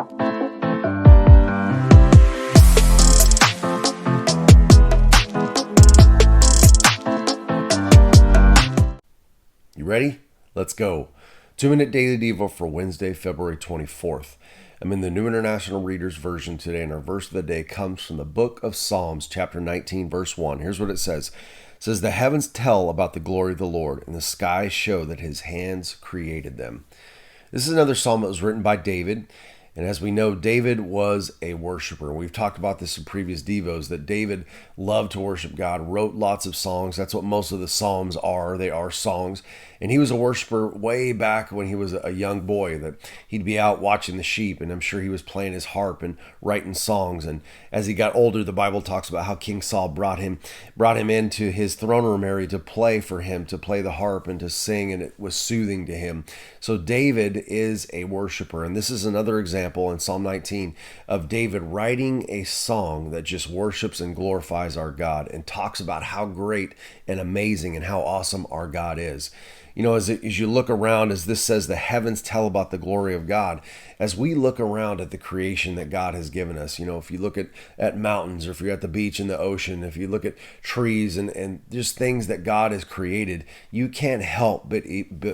You ready? Let's go. 2-minute daily devo for Wednesday, February 24th. I'm in the New International Reader's Version today, and our verse of the day comes from the book of Psalms, chapter 19, verse 1. Here's what it says. It says, "The heavens tell about the glory of the Lord, and the skies show that his hands created them." This is another psalm that was written by David. And as we know, David was a worshiper. We've talked about this in previous devos, that David loved to worship God, wrote lots of songs. That's what most of the psalms are. They are songs. And he was a worshiper way back when he was a young boy, that he'd be out watching the sheep, and I'm sure he was playing his harp and writing songs. And as he got older, the Bible talks about how King Saul brought him into his throne room area to play for him, to play the harp and to sing, and it was soothing to him. So David is a worshiper, and this is another example in Psalm 19 of David writing a song that just worships and glorifies our God and talks about how great and amazing and how awesome our God is. You know, as you look around, as this says, the heavens tell about the glory of God. As we look around at the creation that God has given us, you know, if you look at mountains, or if you're at the beach and the ocean, if you look at trees and just things that God has created, you can't help but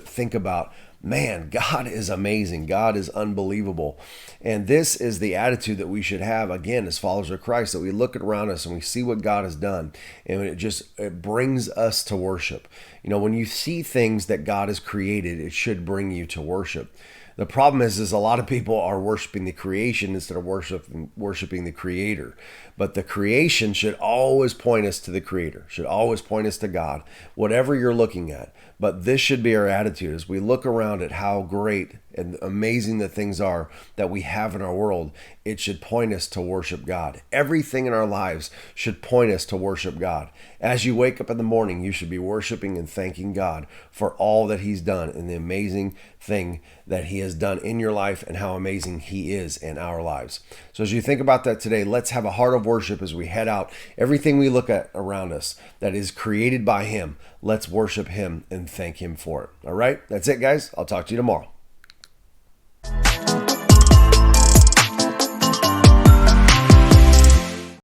think about, man, God is amazing. God is unbelievable. And this is the attitude that we should have, again, as followers of Christ, that we look around us and we see what God has done, and it brings us to worship. You know, when you see things that God has created, it should bring you to worship. The problem is a lot of people are worshiping the creation instead of worshiping the Creator. But the creation should always point us to the Creator, should always point us to God, whatever you're looking at. But this should be our attitude as we look around at how great and amazing the things are that we have in our world. It should point us to worship God. Everything in our lives should point us to worship God. As you wake up in the morning, you should be worshiping and thanking God for all that he's done and the amazing thing that he has done in your life and how amazing he is in our lives. So as you think about that today, let's have a heart of worship as we head out. Everything we look at around us that is created by him, let's worship him and thank him for it. All right, that's it, guys. I'll talk to you tomorrow.